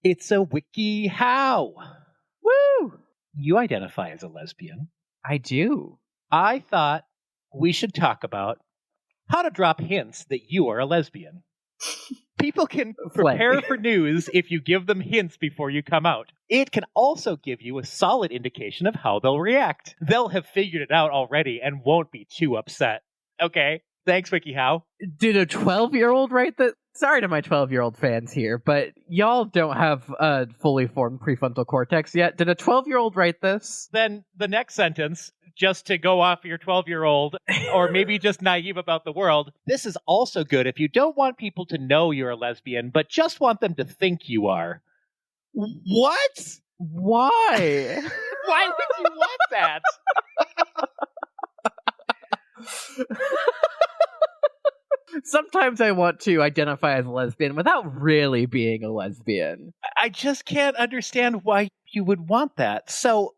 It's a Wikihow. Woo! You identify as a lesbian. I do. I thought we should talk about how to drop hints that you are a lesbian. People can prepare for news if you give them hints before you come out. It can also give you a solid indication of how they'll react. They'll have figured it out already and won't be too upset. Okay, thanks, Wikihow. Did a 12-year-old write that? Sorry to my 12-year-old fans here, but y'all don't have a fully formed prefrontal cortex yet. Did a 12-year-old write this? Then the next sentence, just to go off your 12-year-old, or maybe just naive about the world, this is also good if you don't want people to know you're a lesbian, but just want them to think you are. What? Why? Why would you want that? Sometimes I want to identify as a lesbian without really being a lesbian. I just can't understand why you would want that. So,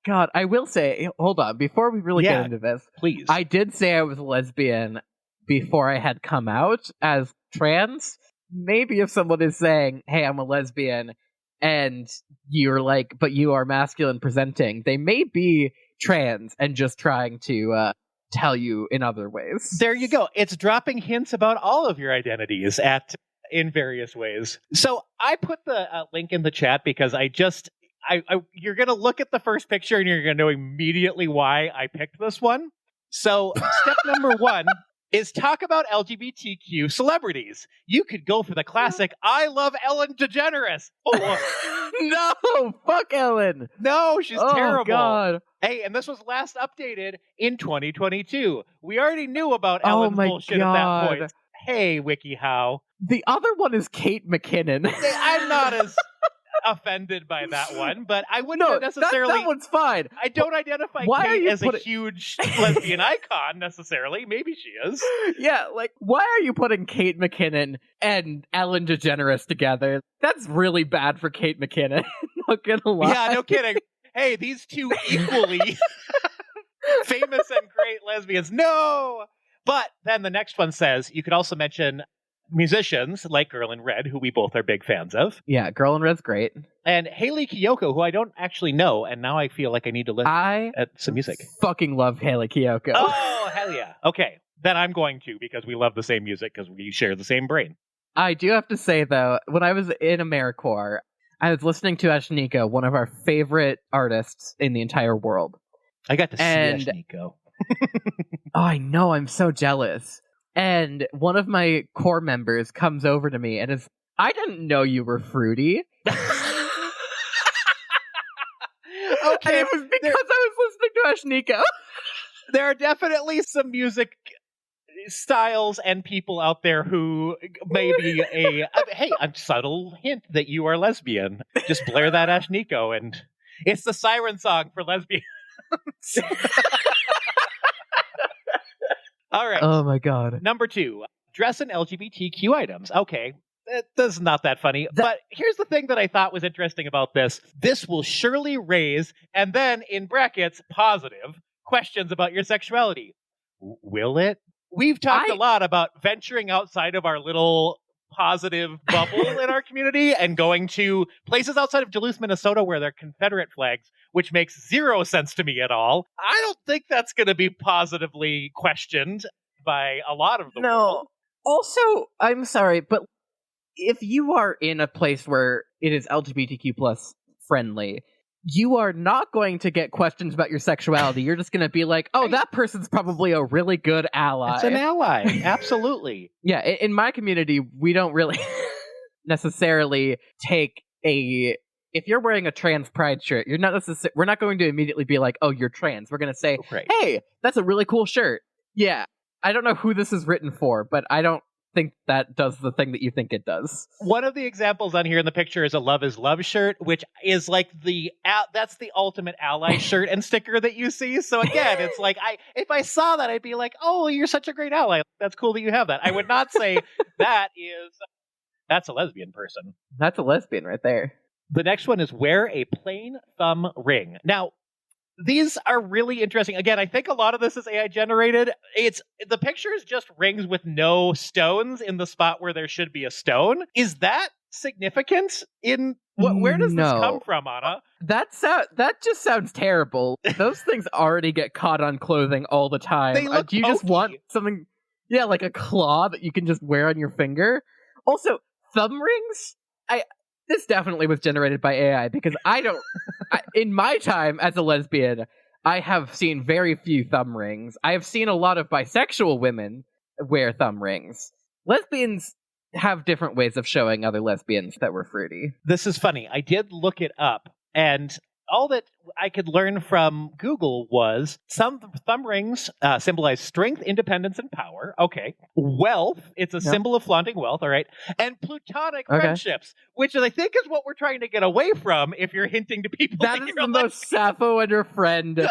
God, I will say, hold on, before we really get into this, please. I did say I was a lesbian before I had come out as trans. Maybe if someone is saying, hey, I'm a lesbian, and you're like, but you are masculine presenting, they may be trans and just trying to tell you in other ways. There you go. It's dropping hints about all of your identities in various ways. So I put the link in the chat because you're going to look at the first picture and you're going to know immediately why I picked this one. So step number 1 is talk about LGBTQ celebrities. You could go for the classic, I love Ellen DeGeneres. Oh, no, fuck Ellen. No, she's terrible. God. Hey, and this was last updated in 2022. We already knew about Ellen's bullshit at that point. Hey, Wikihow. The other one is Kate McKinnon. I'm not as offended by that one, but I wouldn't necessarily. That one's fine. I don't identify Kate as a huge lesbian icon necessarily. Maybe she is. Yeah, like, why are you putting Kate McKinnon and Ellen DeGeneres together? That's really bad for Kate McKinnon. Not gonna lie. Yeah, no kidding. Hey, these two equally famous and great lesbians. No! But then the next one says you could also mention musicians like Girl in Red, who we both are big fans of. Yeah, Girl in Red's great. And Hayley Kiyoko, who I don't actually know, and now I feel like I need to listen at some music. Fucking love Hayley Kiyoko. Oh, hell yeah. Okay, then I'm going to, because we love the same music, because we share the same brain. I do have to say, though, when I was in AmeriCorps, I was listening to Ashnika, one of our favorite artists in the entire world. I got to see Ashnika. Oh, I know, I'm so jealous. And one of my core members comes over to me and is, I didn't know you were fruity. Okay, and it was because I was listening to Ashnika. There are definitely some music styles and people out there who may be a subtle hint that you are lesbian. Just blare that Ashnika, and it's the siren song for lesbians. All right. Oh my god. Number 2, dress in LGBTQ items. Okay, that's not that funny. But here's the thing that I thought was interesting about this. This will surely raise, and then in brackets, positive, questions about your sexuality. Will it? We've talked a lot about venturing outside of our little positive bubble in our community and going to places outside of Duluth, Minnesota, where there are Confederate flags, which makes zero sense to me at all. I don't think that's going to be positively questioned by a lot of the world. Also, I'm sorry, but if you are in a place where it is LGBTQ plus friendly, you are not going to get questions about your sexuality. You're just going to be like, oh, that person's probably a really good ally. It's an ally. Absolutely. Yeah, in my community, we don't really necessarily take if you're wearing a trans pride shirt, we're not going to immediately be like, oh, you're trans. We're going to say, hey, that's a really cool shirt. Yeah, I don't know who this is written for, but I don't think that does the thing that you think it does. One of the examples on here in the picture is a Love is Love shirt, which is like that's the ultimate ally shirt and sticker that you see. So again, it's like if I saw that, I'd be like, oh, you're such a great ally. That's cool that you have that. I would not say that's a lesbian person. That's a lesbian right there. The next one is wear a plain thumb ring. Now, these are really interesting. Again, I think a lot of this is AI generated. The picture is just rings with no stones in the spot where there should be a stone. Is that significance in where does this come from, Anna? That just sounds terrible. Those things already get caught on clothing all the time. They look do you just want something, like a claw that you can just wear on your finger? Also, thumb rings? This definitely was generated by AI, because in my time as a lesbian, I have seen very few thumb rings. I have seen a lot of bisexual women wear thumb rings. Lesbians have different ways of showing other lesbians that we're fruity. This is funny. I did look it up, and all that I could learn from Google was some thumb rings symbolize strength, independence, and power. Okay. Wealth. It's a symbol of flaunting wealth. All right. And platonic friendships, which I think is what we're trying to get away from if you're hinting to people. That is the most Sappho and her friend.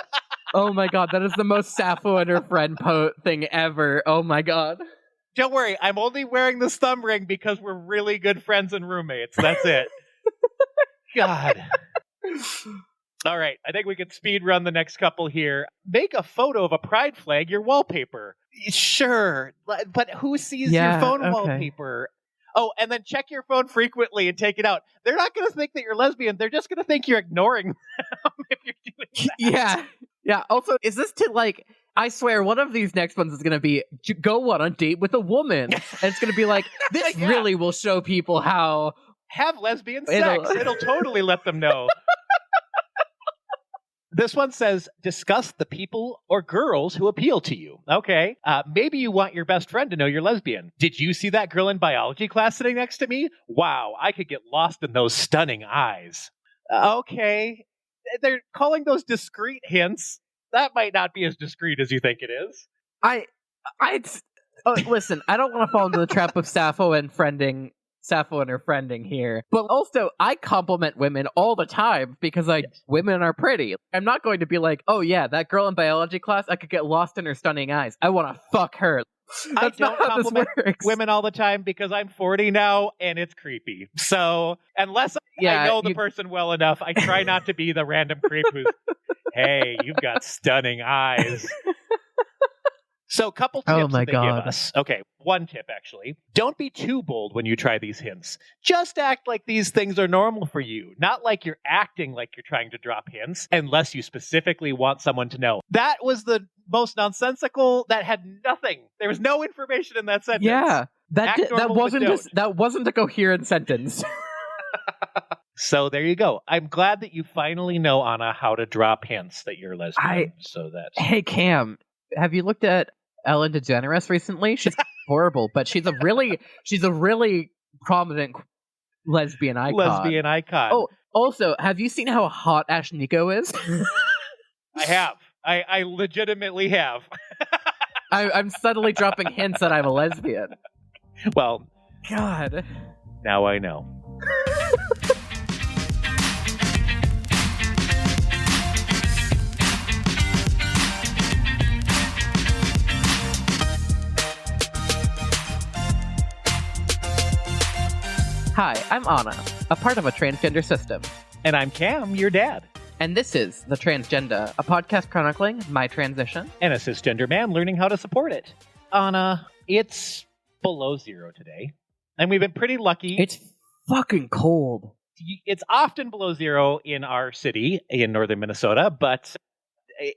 Oh my God. That is the most Sappho and her friend thing ever. Oh my God. Don't worry. I'm only wearing this thumb ring because we're really good friends and roommates. That's it. God. All right, I think we could speed run the next couple here. Make a photo of a pride flag your wallpaper. Sure, but who sees your phone wallpaper? Oh, and then check your phone frequently and take it out. They're not going to think that you're lesbian. They're just going to think you're ignoring them if you're doing that. Yeah. Also, is this to I swear one of these next ones is going to be go on a date with a woman. And it's going to be like, this really will show people how... Have lesbian sex. It'll totally let them know. This one says, discuss the people or girls who appeal to you. Okay. Maybe you want your best friend to know you're lesbian. Did you see that girl in biology class sitting next to me? Wow, I could get lost in those stunning eyes. Okay. They're calling those discreet hints. That might not be as discreet as you think it is. Listen, I don't want to fall into the trap of Sappho and her friending here. But also, I compliment women all the time because women are pretty. I'm not going to be like, oh yeah, that girl in biology class, I could get lost in her stunning eyes. I want to fuck her. I don't compliment women all the time because I'm 40 now and it's creepy. So unless I know the person well enough, I try not to be the random creep who's, hey, you've got stunning eyes. So, couple tips that they give us. Okay, one tip, actually. Don't be too bold when you try these hints. Just act like these things are normal for you. Not like you're acting like you're trying to drop hints, unless you specifically want someone to know. That was the most nonsensical. That had nothing. There was no information in that sentence. Yeah, that wasn't a coherent sentence. So there you go. I'm glad that you finally know, Anna, how to drop hints that you're lesbian. Hey, Cam, have you looked at Ellen DeGeneres recently? She's horrible, but she's a really prominent lesbian icon. Oh, also, have you seen how hot Ash Nico is? I have. I legitimately have. I'm subtly dropping hints that I'm a lesbian. Well, God. Now I know. Hi, I'm Anna, a part of a transgender system. And I'm Cam, your dad. And this is The Transgender, a podcast chronicling my transition. And a cisgender man learning how to support it. Anna, it's below zero today. And we've been pretty lucky. It's fucking cold. It's often below zero in our city in northern Minnesota, but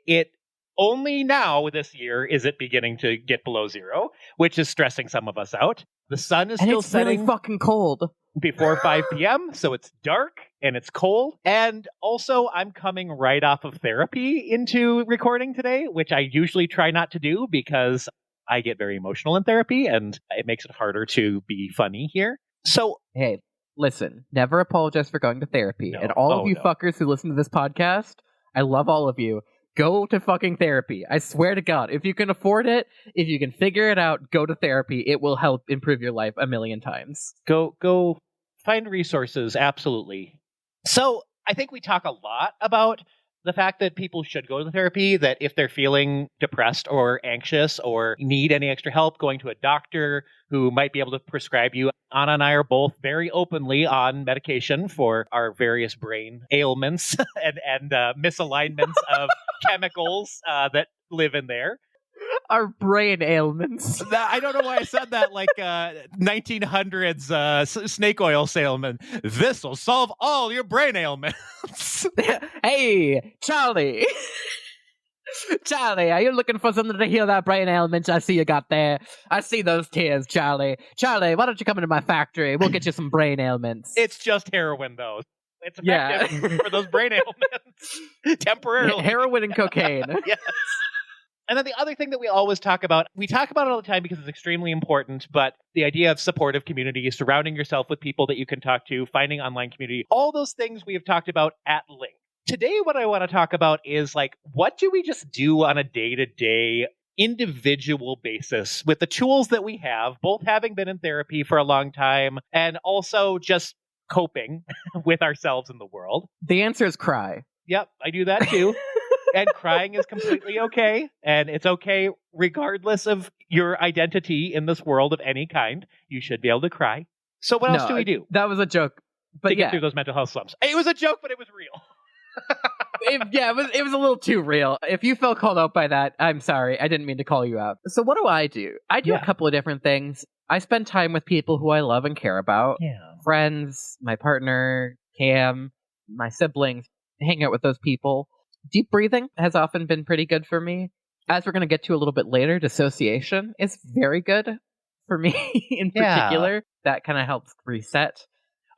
it only now this year is it beginning to get below zero, which is stressing some of us out. The sun is still setting. It's really fucking cold. Before 5 p.m., so it's dark and it's cold. And also, I'm coming right off of therapy into recording today, which I usually try not to do because I get very emotional in therapy and it makes it harder to be funny here. So, hey, listen, never apologize for going to therapy. And all of you fuckers who listen to this podcast, I love all of you. Go to fucking therapy. I swear to God, if you can afford it, if you can figure it out, go to therapy. It will help improve your life a million times. Go find resources. Absolutely. So I think we talk a lot about the fact that people should go to therapy, that if they're feeling depressed or anxious or need any extra help, going to a doctor who might be able to prescribe you. Anna and I are both very openly on medication for our various brain ailments and misalignments of chemicals that live in there. Our brain ailments. I don't know why I said that like 1900s snake oil salesman. This'll solve all your brain ailments. Hey, Charlie. Charlie, are you looking for something to heal that brain ailment I see you got there? I see those tears, Charlie. Charlie, why don't you come into my factory? We'll get you some brain ailments. It's just heroin, though. It's effective for those brain ailments. Temporarily. Heroin and cocaine. Yes. And then the other thing that we always talk about, we talk about it all the time because it's extremely important, but the idea of supportive community, surrounding yourself with people that you can talk to, finding online community, all those things we have talked about at length. Today, what I want to talk about is like, what do we just do on a day-to-day individual basis with the tools that we have, both having been in therapy for a long time and also just coping with ourselves in the world? The answer is cry. Yep, I do that too. And crying is completely okay. And it's okay regardless of your identity in this world of any kind. You should be able to cry. So what else do we do? That was a joke. But to get through those mental health slumps. It was a joke, but it was real. It was a little too real. If you felt called out by that, I'm sorry. I didn't mean to call you out. So what do? I do a couple of different things. I spend time with people who I love and care about. Yeah. Friends, my partner, Cam, my siblings. Hang out with those people. Deep breathing has often been pretty good for me. As we're going to get to a little bit later, dissociation is very good for me in particular. That kind of helps reset.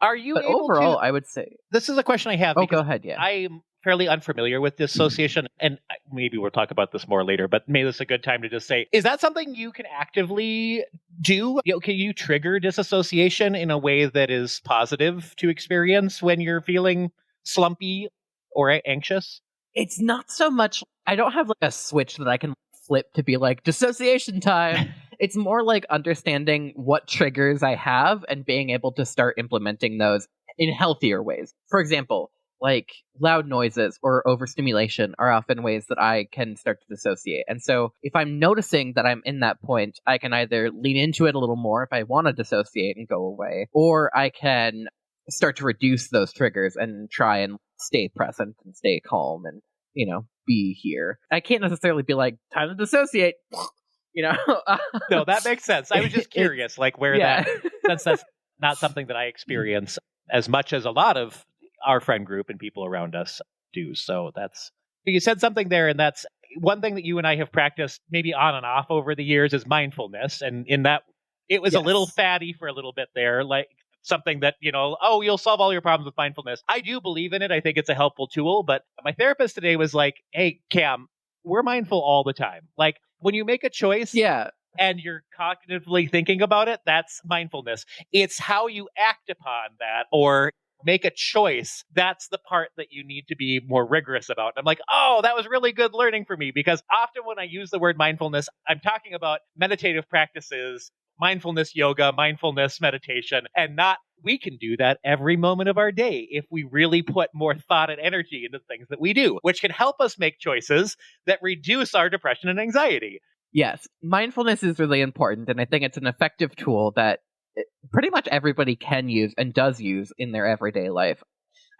Are you but able overall, to... I would say... This is a question I have. Oh, go ahead, yeah. I'm fairly unfamiliar with dissociation, and maybe we'll talk about this more later, but maybe this is a good time to just say, is that something you can actively do? Can you trigger disassociation in a way that is positive to experience when you're feeling slumpy or anxious? It's not so much... I don't have like a switch that I can flip to be like, dissociation time. It's more like understanding what triggers I have and being able to start implementing those in healthier ways. For example, like loud noises or overstimulation are often ways that I can start to dissociate. And so if I'm noticing that I'm in that point, I can either lean into it a little more if I want to dissociate and go away, or I can start to reduce those triggers and try and stay present and stay calm and, be here. I can't necessarily be like, time to dissociate. No, that makes sense. I was just curious, like where that, since that's not something that I experience as much as a lot of our friend group and people around us do. So you said something there, and that's one thing that you and I have practiced maybe on and off over the years is mindfulness. And in that, it was a little fatty for a little bit there, like something that, you'll solve all your problems with mindfulness. I do believe in it. I think it's a helpful tool. But my therapist today was like, hey, Cam, we're mindful all the time. Like when you make a choice and you're cognitively thinking about it, that's mindfulness. It's how you act upon that or make a choice. That's the part that you need to be more rigorous about. And I'm like, oh, that was really good learning for me, because often when I use the word mindfulness, I'm talking about meditative practices, mindfulness yoga, mindfulness meditation, and not we can do that every moment of our day if we really put more thought and energy into things that we do, which can help us make choices that reduce our depression and anxiety. Yes, mindfulness is really important, and I think it's an effective tool that pretty much everybody can use and does use in their everyday life.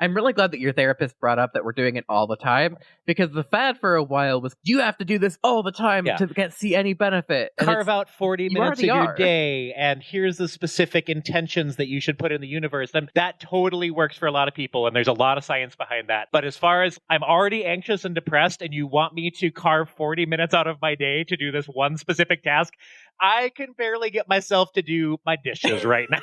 I'm really glad that your therapist brought up that we're doing it all the time, because the fad for a while was, you have to do this all the time to see any benefit. And carve out 40 minutes of your day, and here's the specific intentions that you should put in the universe. And that totally works for a lot of people, and there's a lot of science behind that. But as far as I'm already anxious and depressed, and you want me to carve 40 minutes out of my day to do this one specific task, I can barely get myself to do my dishes right now.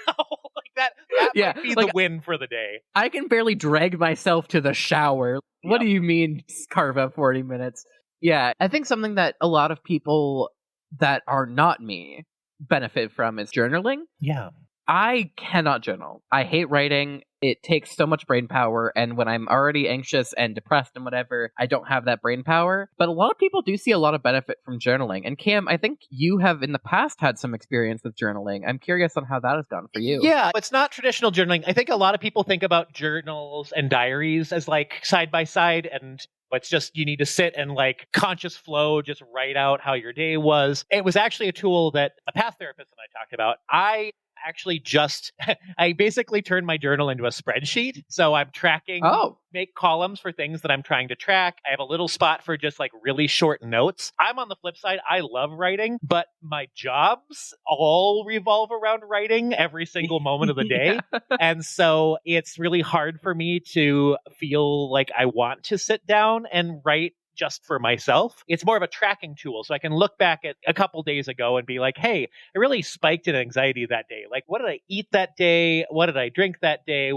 That might be the win for the day. I can barely drag myself to the shower. What do you mean carve out 40 minutes? Yeah, I think something that a lot of people that are not me benefit from is journaling. Yeah. I cannot journal. I hate writing. It takes so much brain power, and when I'm already anxious and depressed and whatever, I don't have that brain power. But a lot of people do see a lot of benefit from journaling. And Cam, I think you have in the past had some experience with journaling. I'm curious on how that has gone for you. Yeah, it's not traditional journaling. I think a lot of people think about journals and diaries as like side by side, and it's just you need to sit and like conscious flow, just write out how your day was. It was actually a tool that a past therapist and I talked about. I actually just, I basically turned my journal into a spreadsheet. So I'm tracking, make columns for things that I'm trying to track. I have a little spot for just like really short notes. I'm on the flip side. I love writing, but my jobs all revolve around writing every single moment of the day. And so it's really hard for me to feel like I want to sit down and write just for myself. It's more of a tracking tool. So I can look back at a couple days ago and be like, hey, I really spiked in anxiety that day. Like, what did I eat that day? What did I drink that day?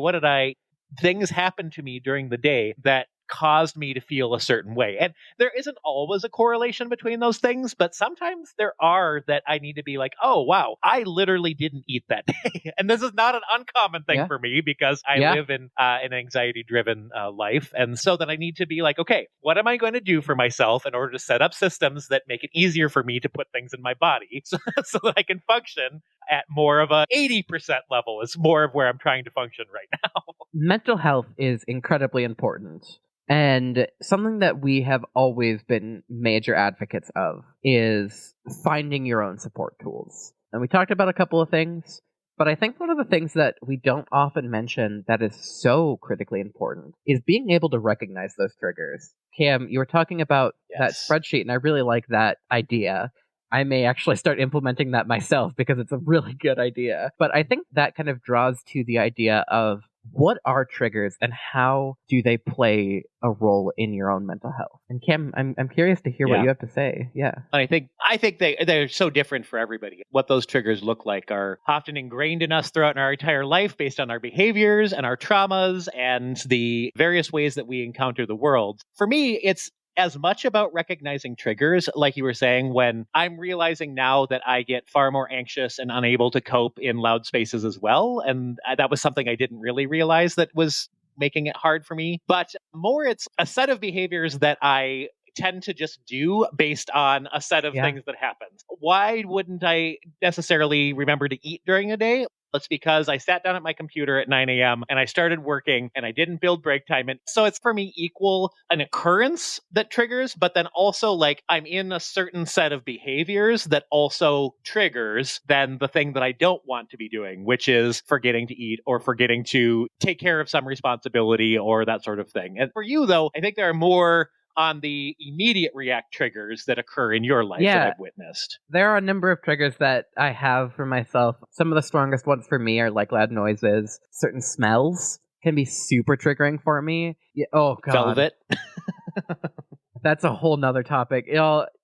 Things happened to me during the day that caused me to feel a certain way. And there isn't always a correlation between those things, but sometimes there are that I need to be like, oh, wow, I literally didn't eat that day. And this is not an uncommon thing for me because I live in an anxiety-driven life. And so that I need to be like, okay, what am I going to do for myself in order to set up systems that make it easier for me to put things in my body so that I can function at more of a 80% level is more of where I'm trying to function right now. Mental health is incredibly important. And something that we have always been major advocates of is finding your own support tools. And we talked about a couple of things, but I think one of the things that we don't often mention that is so critically important is being able to recognize those triggers. Cam, you were talking about that spreadsheet, and I really like that idea. I may actually start implementing that myself because it's a really good idea. But I think that kind of draws to the idea of what are triggers and how do they play a role in your own mental health? And Cam, I'm curious to hear what you have to say. Yeah. I think they're so different for everybody. What those triggers look like are often ingrained in us throughout our entire life based on our behaviors and our traumas and the various ways that we encounter the world. For me, it's as much about recognizing triggers, like you were saying, when I'm realizing now that I get far more anxious and unable to cope in loud spaces as well. And that was something I didn't really realize that was making it hard for me. But more, it's a set of behaviors that I tend to just do based on a set of things that happen. Why wouldn't I necessarily remember to eat during a day? It's because I sat down at my computer at 9 a.m. and I started working and I didn't build break time. And so it's for me equal an occurrence that triggers, but then also like I'm in a certain set of behaviors that also triggers then the thing that I don't want to be doing, which is forgetting to eat or forgetting to take care of some responsibility or that sort of thing. And for you, though, I think there are more on the immediate react triggers that occur in your life that I've witnessed. There are a number of triggers that I have for myself. Some of the strongest ones for me are like loud noises. Certain smells can be super triggering for me. Oh, God. Velvet. That's a whole nother topic.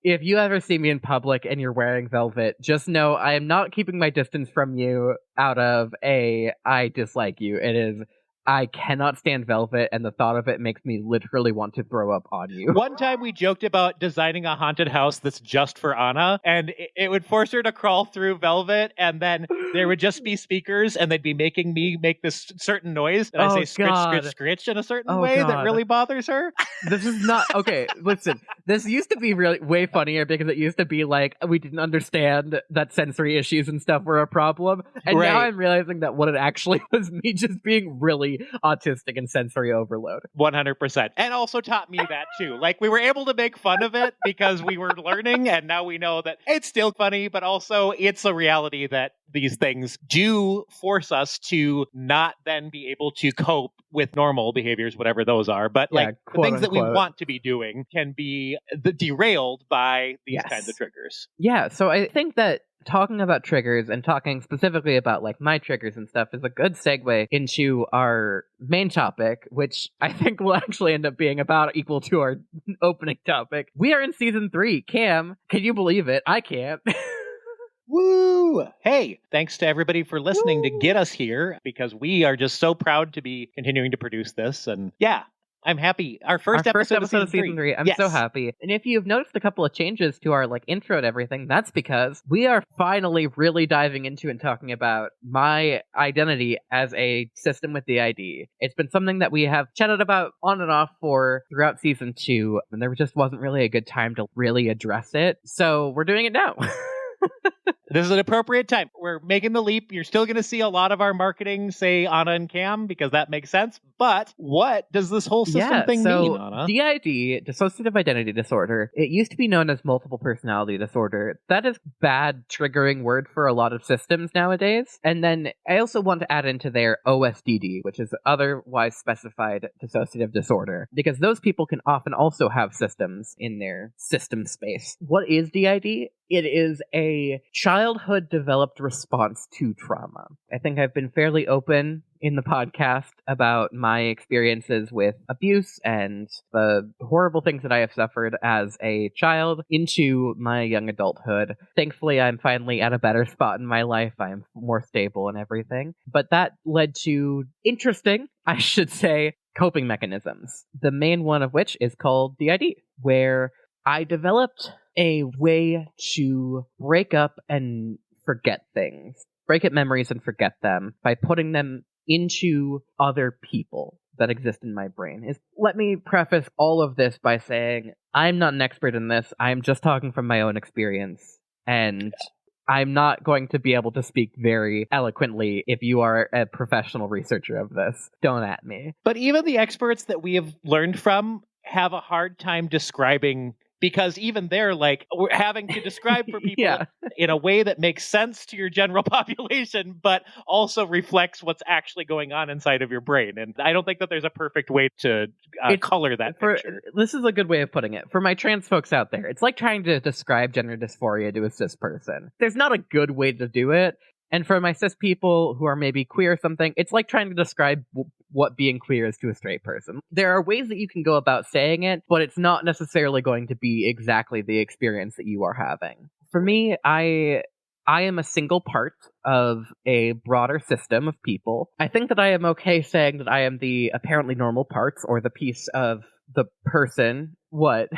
If you ever see me in public and you're wearing velvet, just know I am not keeping my distance from you out of I dislike you. It is I cannot stand velvet, and the thought of it makes me literally want to throw up on you. One time we joked about designing a haunted house that's just for Anna, and it would force her to crawl through velvet, and then there would just be speakers, and they'd be making me make this certain noise, and I say scritch, scritch, scritch in a certain way that really bothers her. This is not... Okay, listen. This used to be really way funnier because it used to be like, we didn't understand that sensory issues and stuff were a problem, and now I'm realizing that what it actually was me just being really autistic and sensory overload. 100%. And also taught me that too. Like we were able to make fun of it because we were learning, and now we know that it's still funny, but also it's a reality that these things do force us to not then be able to cope with normal behaviors, whatever those are. But like the things that we want to be doing can be derailed by these kinds of triggers. Yeah. So I think that talking about triggers and talking specifically about like my triggers and stuff is a good segue into our main topic, which I think will actually end up being about equal to our opening topic. We are in season 3. Cam, can you believe it? I can't. Woo! Hey, thanks to everybody for listening to get us here, because we are just so proud to be continuing to produce this. And yeah, I'm happy. Our first episode of season 3. I'm so happy. And if you've noticed a couple of changes to our like intro and everything, that's because we are finally really diving into and talking about my identity as a system with the ID. It's been something that we have chatted about on and off for throughout season 2, and there just wasn't really a good time to really address it. So we're doing it now. This is an appropriate time. We're making the leap. You're still going to see a lot of our marketing say Anna and Cam because that makes sense. But what does this whole system thing mean, Anna? DID, dissociative identity disorder, it used to be known as multiple personality disorder. That is bad triggering word for a lot of systems nowadays. And then I also want to add into there OSDD, which is otherwise specified dissociative disorder, because those people can often also have systems in their system space. What is DID? It is a childhood developed response to trauma. I think I've been fairly open in the podcast about my experiences with abuse and the horrible things that I have suffered as a child into my young adulthood. Thankfully, I'm finally at a better spot in my life. I'm more stable and everything. But that led to interesting, I should say, coping mechanisms. The main one of which is called DID, where I developed a way to break up and forget things. Break up memories and forget them by putting them into other people that exist in my brain. Let me preface all of this by saying I'm not an expert in this. I'm just talking from my own experience. And I'm not going to be able to speak very eloquently if you are a professional researcher of this. Don't at me. But even the experts that we have learned from have a hard time describing, because even they're like, we're having to describe for people in a way that makes sense to your general population, but also reflects what's actually going on inside of your brain. And I don't think that there's a perfect way to color that picture. This is a good way of putting it. For my trans folks out there, it's like trying to describe gender dysphoria to a cis person. There's not a good way to do it. And for my cis people who are maybe queer or something, it's like trying to describe what being queer is to a straight person. There are ways that you can go about saying it, but it's not necessarily going to be exactly the experience that you are having. For me, I am a single part of a broader system of people. I think that I am okay saying that I am the apparently normal parts, or the piece of the person. What?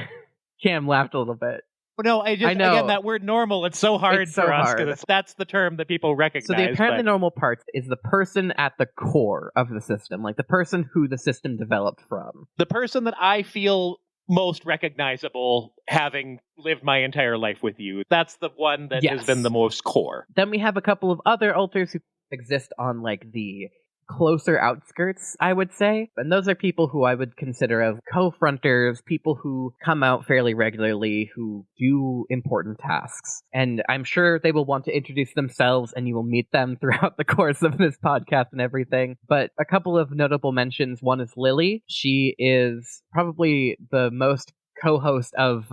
Cam laughed a little bit. No, I know. Again, that word normal, it's so hard for us because that's the term that people recognize. So the apparently normal parts is the person at the core of the system, like the person who the system developed from. The person that I feel most recognizable having lived my entire life with you. That's the one that has been the most core. Then we have a couple of other alters who exist on like the closer outskirts, I would say. And those are people who I would consider as co-fronters, people who come out fairly regularly, who do important tasks. And I'm sure they will want to introduce themselves, and you will meet them throughout the course of this podcast and everything. But a couple of notable mentions. One is Lily. She is probably the most co-host of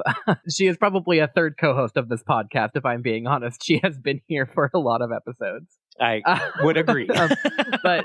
she is probably a third co-host of this podcast, if I'm being honest. She has been here for a lot of episodes. I would agree. But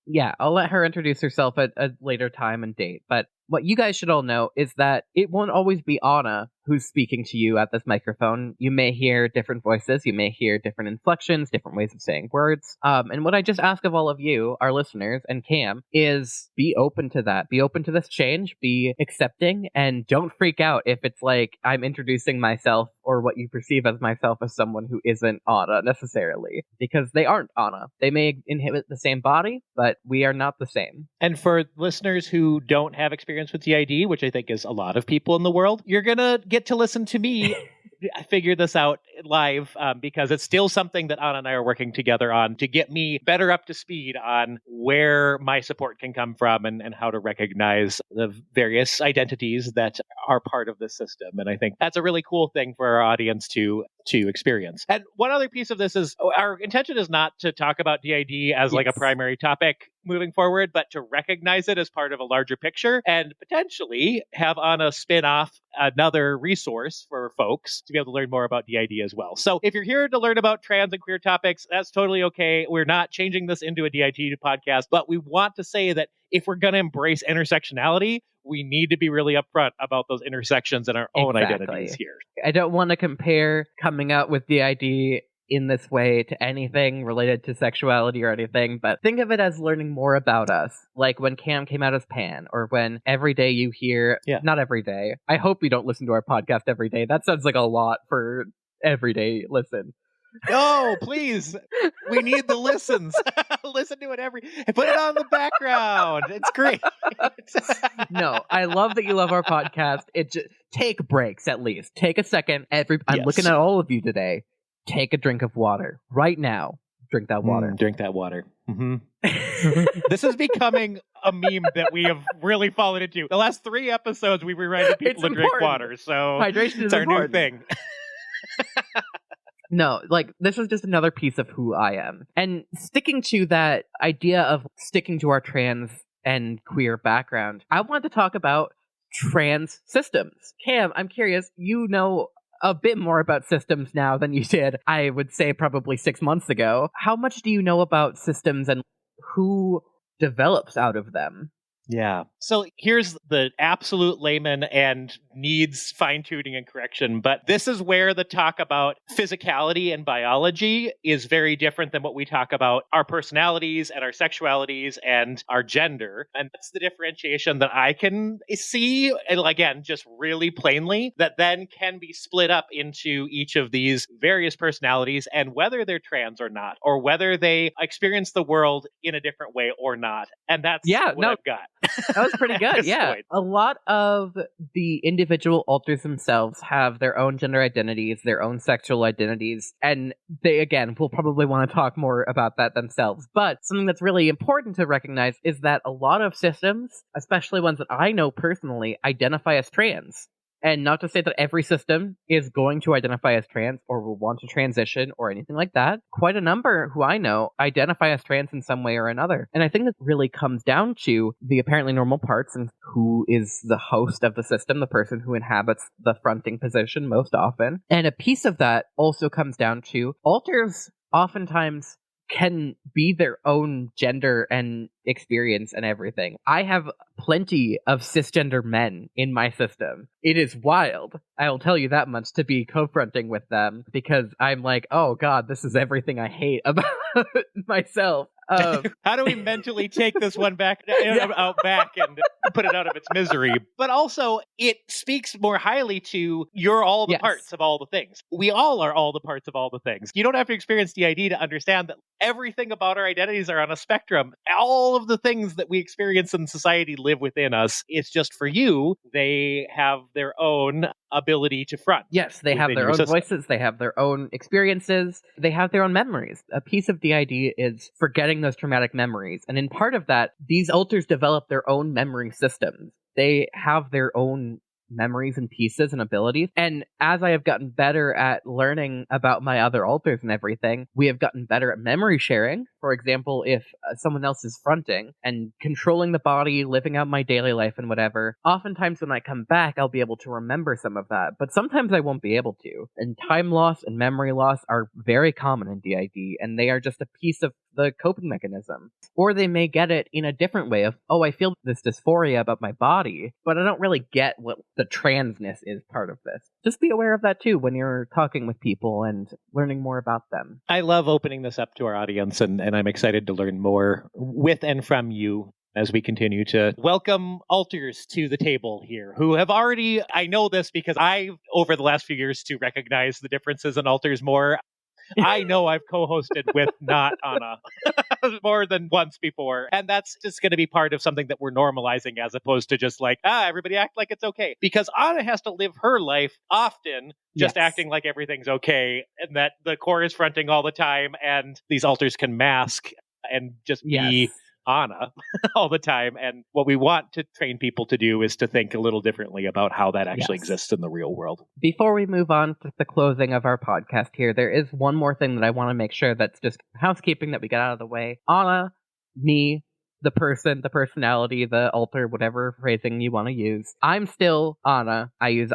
yeah, I'll let her introduce herself at a later time and date. But what you guys should all know is that it won't always be Anna who's speaking to you at this microphone. You may hear different voices, you may hear different inflections, different ways of saying words. And what I just ask of all of you, our listeners, and Cam, is be open to that. Be open to this change, be accepting, and don't freak out if it's like I'm introducing myself or what you perceive as myself as someone who isn't Anna necessarily. Because they aren't Anna. They may inhabit the same body, but we are not the same. And for listeners who don't have experience with DID, which I think is a lot of people in the world, you're going to get to listen to me figure this out live because it's still something that Anna and I are working together on to get me better up to speed on where my support can come from and how to recognize the various identities that are part of the system. And I think that's a really cool thing for our audience to experience. And one other piece of this is our intention is not to talk about DID as like a primary topic moving forward, but to recognize it as part of a larger picture and potentially have Anna spin off another resource for folks to be able to learn more about DID as well. So if you're here to learn about trans and queer topics, that's totally okay. We're not changing this into a DID podcast, but we want to say that if we're going to embrace intersectionality, we need to be really upfront about those intersections and our own identities here. I don't want to compare coming out with DID in this way to anything related to sexuality or anything, but think of it as learning more about us. Like when Cam came out as pan, or when every day you hear, not every day. I hope you don't listen to our podcast every day. That sounds like a lot for every day listen. No, please. We need the listens. Listen to it put it on the background. It's great. No, I love that you love our podcast. Take breaks at least. Take a second. I'm looking at all of you today. take a drink of water right now. Drink that water. Drink that water. Mm-hmm. This is becoming a meme that we have really fallen into. The last 3 episodes, we reminded people to drink water. So hydration is our important. new thing. No, like, this is just another piece of who I am. And sticking to that idea of sticking to our trans and queer background, I wanted to talk about trans systems. Cam, I'm curious, you know a bit more about systems now than you did, I would say, probably 6 months ago. How much do you know about systems and who develops out of them? Yeah. So here's the absolute layman and needs fine-tuning and correction. But this is where the talk about physicality and biology is very different than what we talk about our personalities and our sexualities and our gender. And that's the differentiation that I can see, and again, just really plainly, that then can be split up into each of these various personalities and whether they're trans or not, or whether they experience the world in a different way or not. And that's what I've got. That was pretty good. Yeah. Point. A lot of the individual alters themselves have their own gender identities, their own sexual identities, and they, again, will probably want to talk more about that themselves. But something that's really important to recognize is that a lot of systems, especially ones that I know personally, identify as trans. And not to say that every system is going to identify as trans or will want to transition or anything like that. Quite a number who I know identify as trans in some way or another. And I think that really comes down to the apparently normal parts and who is the host of the system, the person who inhabits the fronting position most often. And a piece of that also comes down to alters oftentimes can be their own gender and experience and everything. I have plenty of cisgender men in my system. It is wild, I will tell you that much, to be co-fronting with them, because I'm like, oh god, this is everything I hate about myself. How do we mentally take this one out back and put it out of its misery? But also, it speaks more highly to you're all the parts of all the things. We all are all the parts of all the things. You don't have to experience DID to understand that everything about our identities are on a spectrum. All of the things that we experience in society live within us. It's just for you, they have their own ability to front. Yes, they have their own voices, they have their own experiences, they have their own memories. A piece of DID is forgetting those traumatic memories. And in part of that, these alters develop their own memory systems. They have their own memories and pieces and abilities. And as I have gotten better at learning about my other alters and everything, we have gotten better at memory sharing. For example, if someone else is fronting and controlling the body, living out my daily life and whatever, oftentimes when I come back, I'll be able to remember some of that, but sometimes I won't be able to. And time loss and memory loss are very common in DID, and they are just a piece of the coping mechanism. Or they may get it in a different way of, oh, I feel this dysphoria about my body, but I don't really get what the transness is part of this. Just be aware of that too when you're talking with people and learning more about them. I love opening this up to our audience, and I'm excited to learn more with and from you as we continue to welcome alters to the table here who have already, I know this because I've, over the last few years, to recognize the differences in alters more. I know I've co-hosted with not Anna more than once before. And that's just going to be part of something that we're normalizing as opposed to just like, everybody act like it's okay. Because Anna has to live her life often just acting like everything's okay. And that the core is fronting all the time. And these alters can mask and just be Anna all the time. And what we want to train people to do is to think a little differently about how that actually exists in the real world. Before we move on to the closing of our podcast here, there is one more thing that I want to make sure that's just housekeeping that we get out of the way. Anna, me, the person, the personality, the alter, whatever phrasing you want to use. I'm still Anna. I use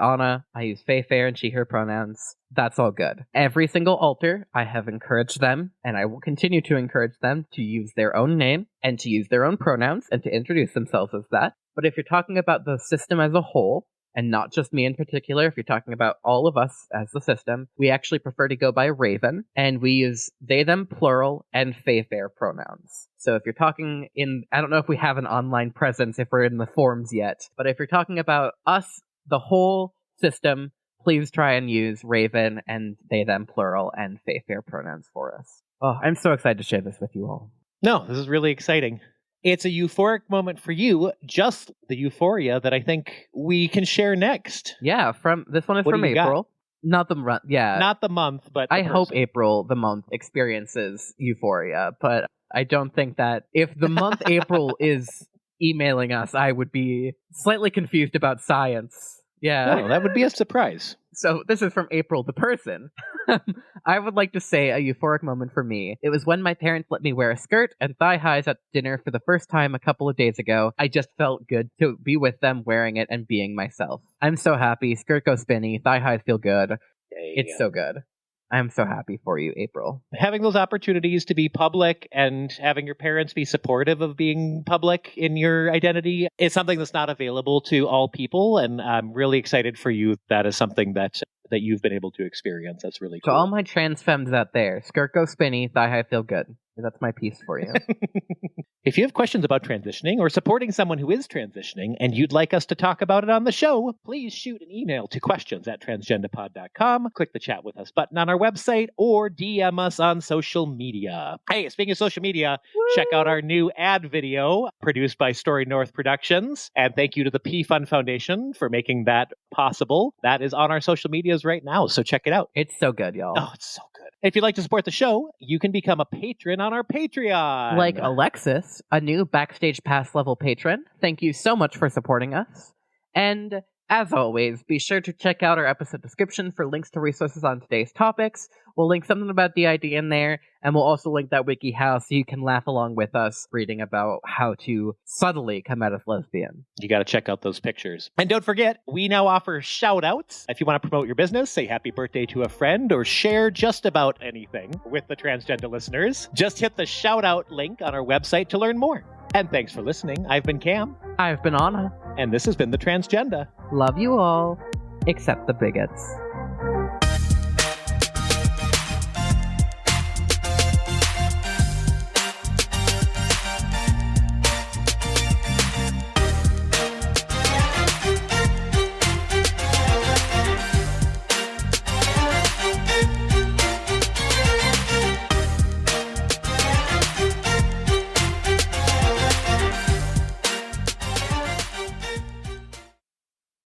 Faye, Fair, and she, her pronouns. That's all good. Every single alter, I have encouraged them, and I will continue to encourage them to use their own name and to use their own pronouns and to introduce themselves as that. But if you're talking about the system as a whole, and not just me in particular, if you're talking about all of us as the system, we actually prefer to go by Raven, and we use they, them, plural, and Faye, Fair pronouns. So if you're talking I don't know if we have an online presence if we're in the forums yet, but if you're talking about us, the whole system, please try and use Raven and they, them, plural, and Faye, Fair pronouns for us. Oh, I'm so excited to share this with you all. No, this is really exciting. It's a euphoric moment for you, just the euphoria that I think we can share next. Yeah, this one is from April. Not the month, yeah. Not the month, but I person. hope April, the month, experiences euphoria, but I don't think that if the month April is emailing us, I would be slightly confused about science. Yeah. No, that would be a surprise. So this is from April, the person. I would like to say a euphoric moment for me. It was when my parents let me wear a skirt and thigh highs at dinner for the first time a couple of days ago. I just felt good to be with them wearing it and being myself. I'm so happy. Skirt goes spinny. Thigh highs feel good. It's so good. I'm so happy for you, April. Having those opportunities to be public and having your parents be supportive of being public in your identity is something that's not available to all people. And I'm really excited for you. That is something that you've been able to experience. That's really cool. To all my trans femmes out there, skirt go spinny, thigh high feel good. That's my piece for you. If you have questions about transitioning or supporting someone who is transitioning and you'd like us to talk about it on the show, please shoot an email to questions@transgendapod.com, click the chat with us button on our website, or DM us on social media. Hey, speaking of social media, check out our new ad video produced by Story North Productions. And thank you to the P Fund Foundation for making that possible. That is on our social medias right now, so check it out. It's so good, y'all. Oh, it's so good. If you'd like to support the show, you can become a patron on our Patreon. Like Alexis, a new Backstage Pass level patron. Thank you so much for supporting us. And as always, be sure to check out our episode description for links to resources on today's topics. We'll link something about DID in there, and we'll also link that Wikihow so you can laugh along with us reading about how to subtly come out as lesbian. You got to check out those pictures. And don't forget, we now offer shout-outs. If you want to promote your business, say happy birthday to a friend, or share just about anything with the transgender listeners, just hit the shout-out link on our website to learn more. And thanks for listening. I've been Cam. I've been Anna. And this has been The Transgender. Love you all, except the bigots.